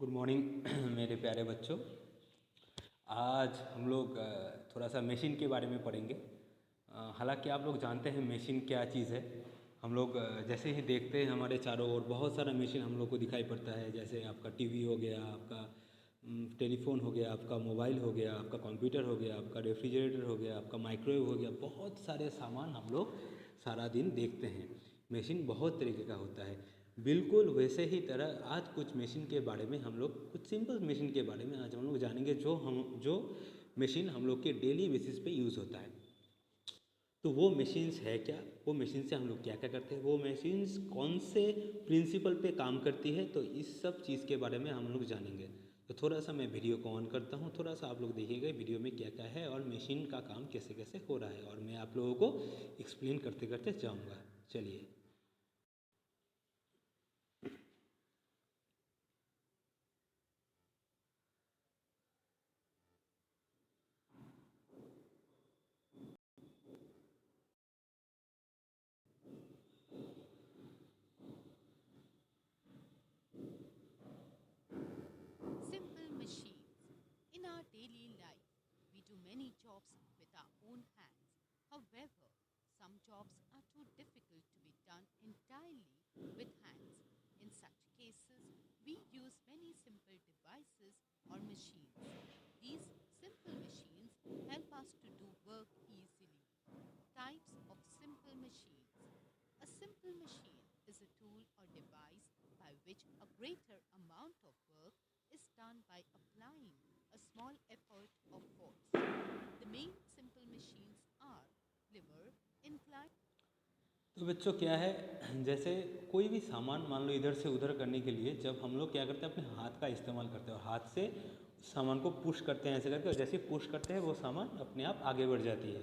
Good morning मेरे प्यारे बच्चों। आज हम लोग थोड़ा सा मशीन के बारे में पढ़ेंगे। हालांकि आप लोग जानते हैं मशीन क्या चीज़ है। हम लोग जैसे ही देखते हैं हमारे चारों ओर बहुत सारा मशीन हम लोग को दिखाई पड़ता है। जैसे आपका टीवी हो गया, आपका टेलीफोन हो गया, आपका मोबाइल हो गया, आपका कंप्यूटर हो गया, आपका रेफ्रिजरेटर हो गया, आपका माइक्रोवेव हो गया। बहुत सारे सामान हम लोग सारा दिन देखते हैं। मशीन बहुत तरीके का होता है। बिल्कुल वैसे ही तरह आज कुछ मशीन के बारे में हम लोग, कुछ सिंपल मशीन के बारे में आज हम लोग जानेंगे जो मशीन हम लोग के डेली बेसिस पे यूज़ होता है। तो वो मशीन्स है क्या, वो मशीन से हम लोग क्या क्या करते हैं, वो मशीन्स कौन से प्रिंसिपल पे काम करती है, तो इस सब चीज़ के बारे में हम लोग जानेंगे। तो थोड़ा सा मैं वीडियो को ऑन करता हूँ, थोड़ा सा आप लोग देखिएगा वीडियो में क्या क्या है और मशीन का काम कैसे कैसे हो रहा है, और मैं आप लोगों को एक्सप्लेन करते करते जाऊँगा। चलिए। Simple machines. In our daily life, we do many jobs with our own hands. However, some jobs are too difficult to be done entirely with hands. In such cases, we use many simple devices or machines. These simple machines help us to do work easily. Types of simple machines. A simple machine is a tool or device by which a greater amount of work is done by applying a small effort of force. The main simple machines are lever, incline. तो बच्चों क्या है, जैसे कोई भी सामान मान लो इधर से उधर करने के लिए जब हम लोग क्या करते हैं, अपने हाथ का इस्तेमाल करते हैं और हाथ से सामान को पुश करते हैं ऐसे करके, और जैसे पुश करते हैं वो सामान अपने आप आगे बढ़ जाती है।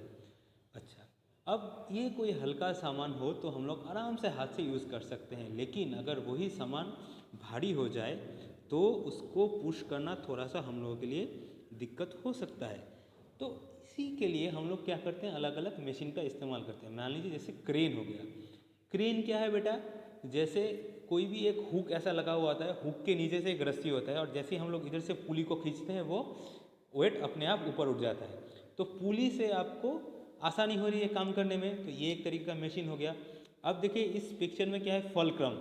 अच्छा, अब ये कोई हल्का सामान हो तो हम लोग आराम से हाथ से यूज़ कर सकते हैं, लेकिन अगर वही सामान भारी हो जाए तो उसको पुश करना थोड़ा सा हम लोगों के लिए दिक्कत हो सकता है। तो इसी के लिए हम लोग क्या करते हैं, अलग अलग मशीन का इस्तेमाल करते हैं। मान लीजिए जैसे क्रेन हो गया। क्रेन क्या है बेटा, जैसे कोई भी एक हुक ऐसा लगा हुआ होता है, हुक के नीचे से एक रस्सी होता है और जैसे ही हम लोग इधर से पुली को खींचते हैं वो वेट अपने आप ऊपर उठ जाता है। तो पुली से आपको आसानी हो रही है काम करने में, तो ये एक तरीके का मशीन हो गया। अब देखिए इस पिक्चर में क्या है, फलक्रम।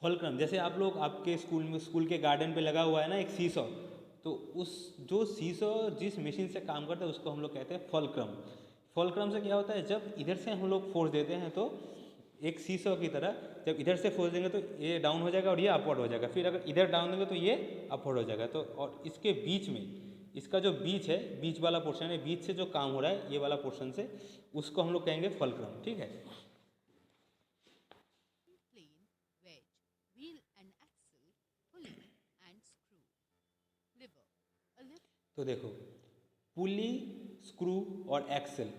फलक्रम जैसे आप लोग आपके स्कूल में, स्कूल के गार्डन पे लगा हुआ है ना एक सीसॉ, तो उस जो सीसॉ जिस मशीन से काम करता है उसको हम लोग कहते हैं फलक्रम। फलक्रम से क्या होता है, जब इधर से हम लोग फोर्स देते हैं तो एक सीसॉ की तरह जब इधर से फोर्स देंगे तो ये डाउन हो जाएगा और ये अपवर्ड हो जाएगा, फिर अगर इधर डाउन देंगे तो ये अपवर्ड हो जाएगा। तो और इसके बीच में, इसका जो बीच है, बीच वाला पोर्शन है, बीच से जो काम हो रहा है ये वाला पोर्शन से, उसको हम लोग कहेंगे फलक्रम। ठीक है। Plane, wedge, wheel and axle, pulley and screw. Lever. A lever. तो देखो, पुली, स्क्रू और एक्सल,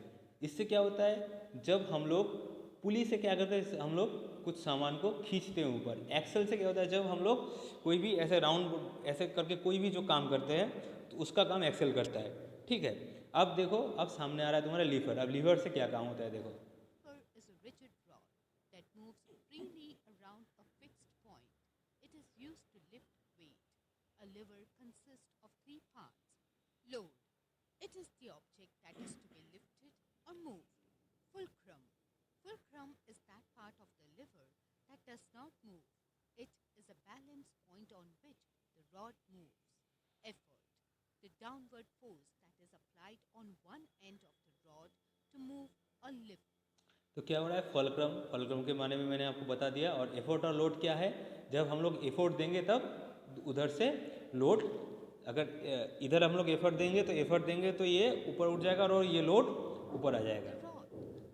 इससे क्या होता है, जब हम लोग पुली से क्या करते हैं, हम लोग कुछ सामान को खींचते हैं ऊपर। एक्सल से क्या होता है, जब हम लोग कोई भी ऐसे राउंड ऐसे करके कोई भी जो काम करते हैं तो उसका काम एक्सल करता है। ठीक है। अब देखो, अब सामने आ रहा है तुम्हारा लीवर। अब लीवर से क्या काम होता है, देखो। Lever is a rigid rod that moves freely around a fixed point. It is used to lift weight. A lever consists of three parts. Load. It is the object that is to be lifted or moved. Fulcrum. Fulcrum is that part of the lever that does not move. It is a balance point on which the rod moves. Effort. The downward force that is applied on one end of the rod to move or lift. तो क्या हो रहा है, fulcrum. Fulcrum के माने में मैंने आपको बता दिया। और एफोर्ट और लोड क्या है, जब हम लोग एफोर्ट देंगे तब उधर से लोड, अगर इधर हम लोग एफर्ट देंगे तो एफर्ट देंगे तो ये ऊपर उठ जाएगा और ये लोड ऊपर आ The जाएगा। rod.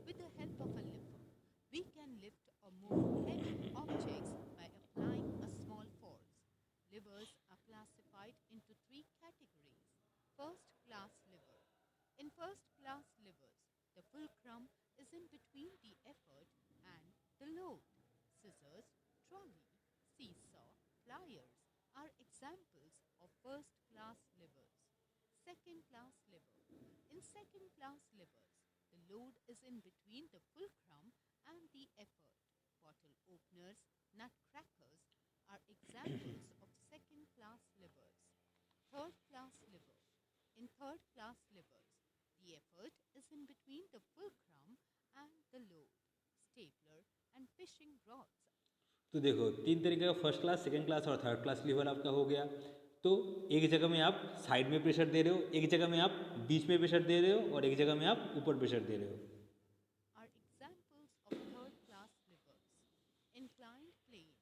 With the help of a lever, we can lift or move heavy objects by applying a small force. Levers are classified into three categories. First class lever. In first class levers, the fulcrum is in between the effort and the load. Scissors, trolley, seesaw, pliers are examples of first class levers. Second class lever. In second class levers, the load is in between the fulcrum and the effort. Bottle openers, nutcrackers are examples of second third class livers. The effort is in between the fulcrum and the load. Stapler and fishing rods. तो देखो 3 तरीके का first class, second class और third class lever आपका हो गया। तो एक जगह में आप साइड में प्रेशर दे रहे हो, एक जगह में आप बीच में प्रेशर दे रहे हो और एक जगह में आप ऊपर प्रेशर दे रहे हो। Are examples of third class livers. Inclined plane.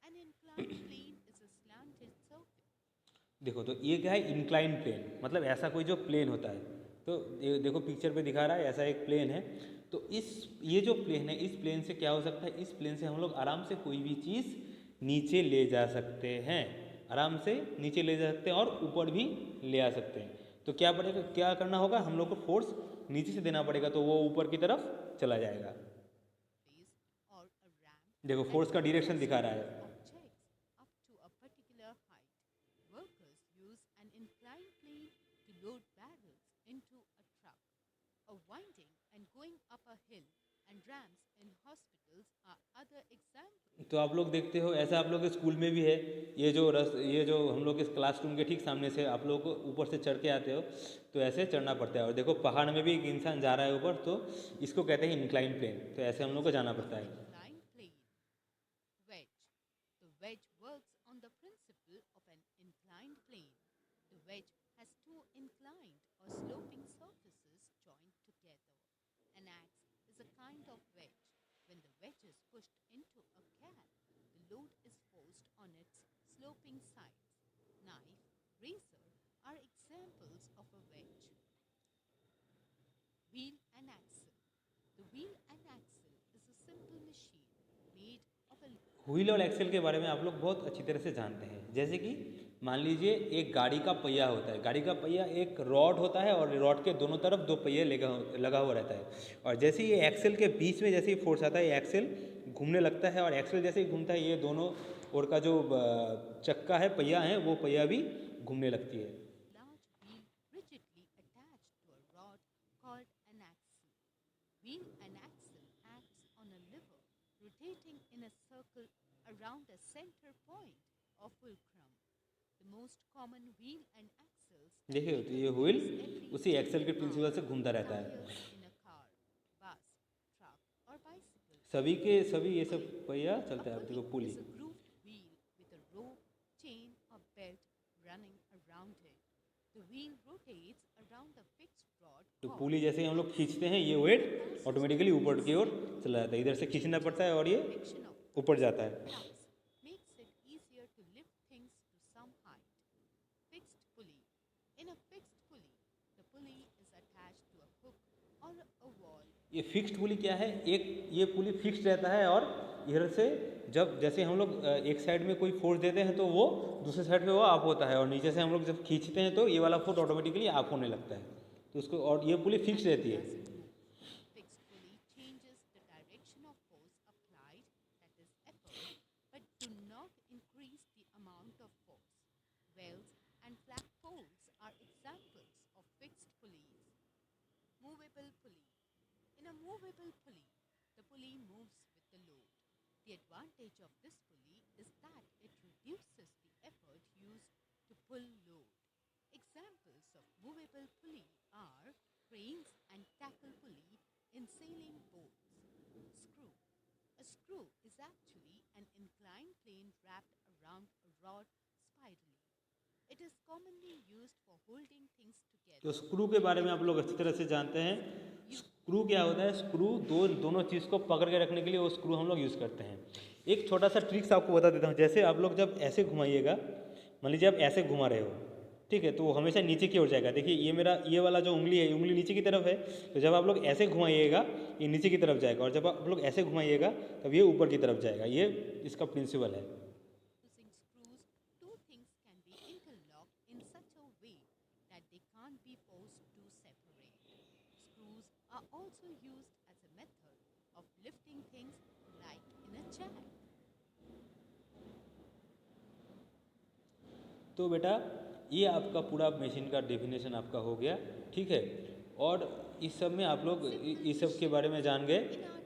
An inclined plane is a slanted surface. देखो तो ये क्या है, इंक्लाइन प्लेन, मतलब ऐसा कोई जो प्लेन होता है। तो ये देखो पिक्चर पे दिखा रहा है, ऐसा एक प्लेन है। तो ये जो प्लेन है, इस प्लेन से क्या हो सकता है, इस प्लेन से हम लोग आराम से कोई भी चीज़ नीचे ले जा सकते हैं, आराम से नीचे ले जा सकते हैं और ऊपर भी ले आ सकते हैं। तो क्या पड़ेगा, क्या करना होगा, हम लोग को फोर्स नीचे से देना पड़ेगा, तो वो ऊपर की तरफ चला जाएगा। Or a ramp. देखो फोर्स का डायरेक्शन दिखा रहा है। Objects up to a particular height. Workers use an inclined plane to load barrels into a truck. A winding and going up a hill and ramps in hospitals are other examples. तो आप लोग देखते हो, ऐसा आप लोग के school में भी है। ये जो हम लोग इस क्लासरूम के ठीक सामने से आप लोग को ऊपर से चढ़ के आते हो, तो ऐसे चढ़ना पड़ता है। और देखो पहाड़ में भी एक इंसान जा रहा है ऊपर, तो इसको कहते हैं इंक्लाइन प्लेन। तो ऐसे हम लोग को जाना पड़ता है। Inclined plane. Wedge. The wedge works on the principle of an inclined plane. The wedge has two inclined or sloping surfaces joined together. An axe is a kind of wedge. When the wedge is pushed into a cap, the load is forced on its sloping sides. Knife, razor are examples of a wedge. Wheel and axle. The wheel and axle is a simple machine made of a wheel और Excel के बारे में आप लोग बहुत अच्छी तरह से जानते हैं। जैसे कि मान लीजिए एक गाड़ी का पहिया होता है, गाड़ी का पहिया एक रॉड होता है और रॉड के दोनों तरफ दो पहिए लगा हुआ रहता है। और जैसे ये एक्सेल के बीच में जैसे ही फोर्स आता है, ये एक्सेल घूमने लगता है और एक्सेल जैसे ही घूमता है, ये दोनों ओर का जो चक्का है, पहिया है, वो पहिया भी घूमने लगती है। large wheel rigidly attached to a rod called an axle. Wheel and axle acts on a lever rotating in a circle around a center point or fulcrum. The most common wheel and axles that देखिए तो ये people wheel use every उसी day Excel के principal are से घूमता रहता है। tires in a car, bus, truck or bicycle. सभी ये सब पहिया A चलता है। अब देखो pulley pulley, is a grooved wheel with a rope, chain or belt running around it. The wheel rotates around a fixed rod तो called पुली जैसे ही हम लोग खींचते हैं, ये वेट ऑटोमेटिकली ऊपर की ओर चला जाता है। इधर से खींचना पड़ता है और ये friction of ऊपर जाता है। flux makes it easier to lift things to some height. Fixed pulley. In a fixed pulley, the pulley is attached to a hook or a wall. ये फिक्स्ड पुली क्या है, एक ये पुली फिक्स्ड रहता है और इधर से जब जैसे हम लोग एक साइड में कोई फोर्स देते हैं तो वो दूसरे साइड पे वो ऑफ होता है, और नीचे से हम लोग जब खींचते हैं तो ये वाला फोर्स ऑटोमेटिकली ऑफ होने लगता है। तो उसको, और ये पुली फिक्स्ड रहती है। Fixed pulley changes the direction of force applied, that is effort, but do not increase the amount of force. Wells and flagpoles are examples of fixed pulleys. Movable pulley. In a movable pulley, the pulley moves with the load. The advantage of this pulley is that it reduces the effort used to pull load. Examples of movable pulley are cranes and tackle pulley in sailing boats. Screw. A screw is actually an inclined plane wrapped around a rod spirally. It is commonly used for holding things together. तो screw के बारे में आप लोग अच्छी तरह से जानते हैं। स्क्रू क्या होता है, स्क्रू दोनों चीज़ को पकड़ के रखने के लिए वो स्क्रू हम लोग यूज़ करते हैं। एक छोटा सा ट्रिक्स आपको बता देता हूँ। जैसे आप लोग जब ऐसे घुमाइएगा, मान लीजिए आप ऐसे घुमा रहे हो, ठीक है, तो वो हमेशा नीचे की ओर जाएगा। देखिए ये वाला जो उंगली है, उंगली नीचे की तरफ है, तो जब आप लोग ऐसे घुमाइएगा ये नीचे की तरफ जाएगा, और जब आप लोग ऐसे घुमाइएगा तब ये ऊपर की तरफ जाएगा। ये इसका प्रिंसिपल है। Using screws, two things can be interlocked in such a way that they can't be forced to separate. Screws are also used as a method of lifting things like in a jack. तो बेटा ये आपका पूरा machine का definition आपका हो गया, ठीक है। और इस सब में आप लोग इस सब के बारे में जान गए।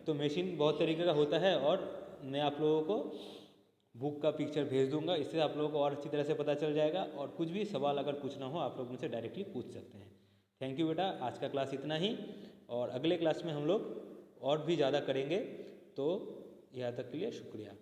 तो मशीन बहुत तरीके का होता है और मैं आप लोगों को बुक का पिक्चर भेज दूंगा, इससे आप लोगों को और अच्छी तरह से पता चल जाएगा। और कुछ भी सवाल अगर पूछना हो आप लोग मुझसे डायरेक्टली पूछ सकते हैं। थैंक यू बेटा, आज का क्लास इतना ही, और अगले क्लास में हम लोग और भी ज़्यादा करेंगे। तो यहाँ तक के लिए शुक्रिया।